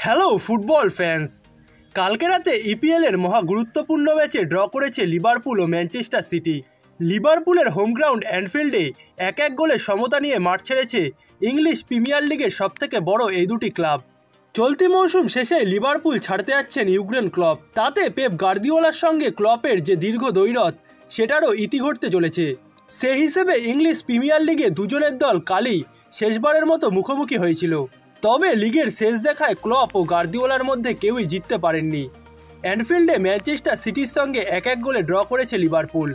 Hello football fans, কালকে রাতে ইপিএলের মহা গুরুত্বপূর্ণ ম্যাচে ড্র করেছে লিভারপুল ও ম্যানচেস্টার সিটি। লিভারপুলের হোম গ্রাউন্ড অ্যানফিল্ডে 1-1 গোলে সমতা নিয়ে মাঠ ছেড়েছে ইংলিশ প্রিমিয়ার লিগের সবথেকে বড় এই দুটি ক্লাব। চলতি মৌসুম শেষে লিভারপুল ছাড়তে যাচ্ছেন ইউগ্রেন ক্লপ, তাতে পেপ গার্দিওলার সঙ্গে ক্লপের যে দীর্ঘ দ্বৈরথ সেটারও ইতি ঘটতে চলেছে। সেই হিসেবে ইংলিশ প্রিমিয়ার লিগে দুজনের দল কালই শেষবারের মতো মুখোমুখি হয়েছিল। তবে লিগের শেষ দেখায় ক্লপ ও গার্দিওলার মধ্যে কেউই জিততে পারেননি। অ্যানফিল্ডে ম্যানচেস্টার সিটির সঙ্গে 1-1 গোলে ড্র করেছে লিভারপুল।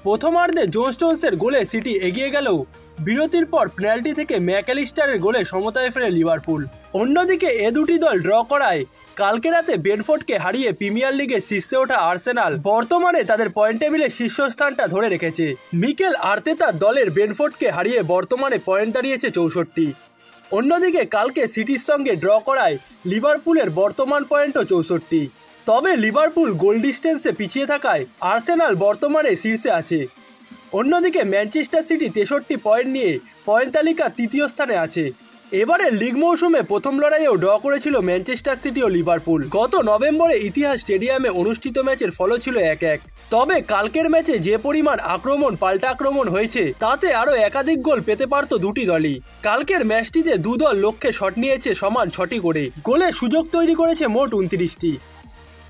প্রথমার্ধে জন স্টোনসের গোলে সিটি এগিয়ে গেলেও বিরতির পর পেনাল্টি থেকে ম্যাকঅ্যালিস্টারের গোলে সমতায় ফেরে লিভারপুল। অন্যদিকে এ দুটি দল ড্র করায় কালকে রাতে ব্রেন্টফোর্ডকে হারিয়ে প্রিমিয়ার লিগের শীর্ষে ওঠা আর্সেনাল বর্তমানে তাদের পয়েন্ট টেবিলের শীর্ষস্থানটা ধরে রেখেছে। মিকেল আর্তেতার দলের ব্রেন্টফোর্ডকে হারিয়ে বর্তমানে পয়েন্ট দাঁড়িয়েছে 64। অন্যদিকে কালকে সিটির সঙ্গে ড্র করায় লিভারপুলের বর্তমান পয়েন্টও 64। তবে লিভারপুল গোল ডিস্টেন্সে পিছিয়ে থাকায় আর্সেনাল বর্তমানে শীর্ষে আছে। অন্যদিকে ম্যানচেস্টার সিটি 63 পয়েন্ট নিয়ে পয়েন্ট তালিকার তৃতীয় স্থানে আছে। এবারে লিগ মৌসুমে প্রথম লড়াইয়েও ড্র করেছিল ম্যানচেস্টার সিটি ও লিভারপুল। গত নভেম্বরে ইতিহাস স্টেডিয়ামে অনুষ্ঠিত ম্যাচের ফলও ছিল 1-1। তবে কালকের ম্যাচে যে পরিমাণ আক্রমণ পাল্টা আক্রমণ হয়েছে তাতে আরও একাধিক গোল পেতে পারত দুটি দলই। কালকের ম্যাচটিতে দু দল লক্ষ্যে শট নিয়েছে সমান 6টি করে, গোলের সুযোগ তৈরি করেছে মোট 29টি।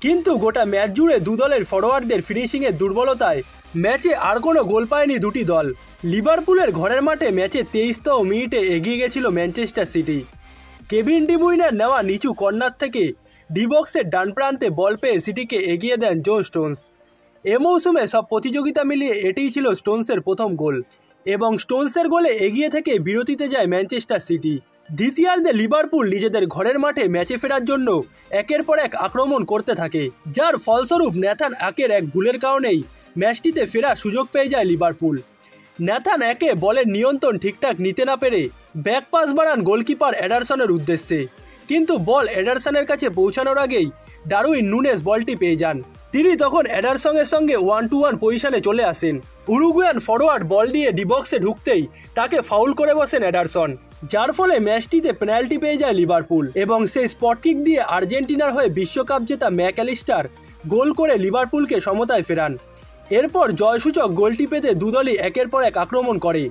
কিন্তু গোটা ম্যাচ জুড়ে দু দলের ফরোয়ার্ডদের ফিনিশিংয়ের দুর্বলতায় ম্যাচে আর কোনো গোল পায়নি দুটি দল। লিভারপুলের ঘরের মাঠে ম্যাচে 23তম মিনিটে এগিয়ে গেছিল ম্যানচেস্টার সিটি। কেভিন ডি ব্রুইনের নেওয়া নিচু কর্নার থেকে ডি বক্সের ডান প্রান্তে বল পেয়ে সিটিকে এগিয়ে দেন জন স্টোনস। এ মৌসুমে সব প্রতিযোগিতা মিলিয়ে এটিই ছিল স্টোনসের প্রথম গোল এবং স্টোনসের গোলে এগিয়ে থেকে বিরতিতে যায় ম্যানচেস্টার সিটি। দ্বিতীয়ার্ধে লিভারপুল নিজেদের ঘরের মাঠে ম্যাচে ফেরার জন্য একের পর এক আক্রমণ করতে থাকে, যার ফলস্বরূপ ন্যাথান আকের এক ভুলের কারণেই ম্যাচটিতে ফেরার সুযোগ পেয়ে যায় লিভারপুল। ন্যাথান আকে বলের নিয়ন্ত্রণ ঠিকঠাক নিতে না পেরে ব্যাক পাস বাড়ান গোলকিপার এডারসনের উদ্দেশ্যে, কিন্তু বল এডারসনের কাছে পৌঁছানোর আগেই ডারউইন নুনেস বলটি পেয়ে যান। তিনি তখন এডারসনের সঙ্গে 1-1 পজিশনে চলে আসেন। উরুগুয়ান ফরোয়ার্ড বল নিয়ে ডি বক্সে ঢুকতেই তাকে ফাউল করে বসেন এডারসন, যার ফলে ম্যাচটিতে পেনাল্টি পেয়ে যায় লিভারপুল এবং সেই স্পট কিক দিয়ে আর্জেন্টিনার হয়ে বিশ্বকাপ জেতা ম্যাকঅ্যালিস্টার গোল করে লিভারপুলকে সমতায় ফেরান। এরপর জয়সূচক গোলটি পেতে দুদলই একের পর এক আক্রমণ করে,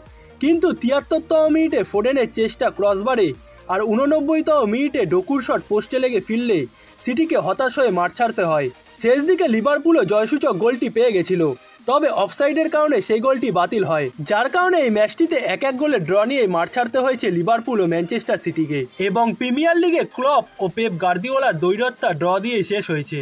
কিন্তু 73তম মিনিটে ফোডেনের চেষ্টা ক্রসবারে আর 89তম মিনিটে ডোকুর শট পোস্টে লেগে ফিরলে সিটিকে হতাশ হয়ে মাঠ ছাড়তে হয়। শেষ দিকে লিভারপুলও জয়সূচক গোলটি পেয়ে গেছিল, তবে অফসাইডের কারণে সেই গোলটি বাতিল হয়, যার কারণে এই ম্যাচটিতে 1-1 গোলে ড্র নিয়ে মাঠ ছাড়তে হয়েছে লিভারপুল ও ম্যানচেস্টার সিটিকে এবং প্রিমিয়ার লিগে ক্লপ ও পেপ গার্দিওলার দ্বৈরথটা ড্র দিয়ে শেষ হয়েছে।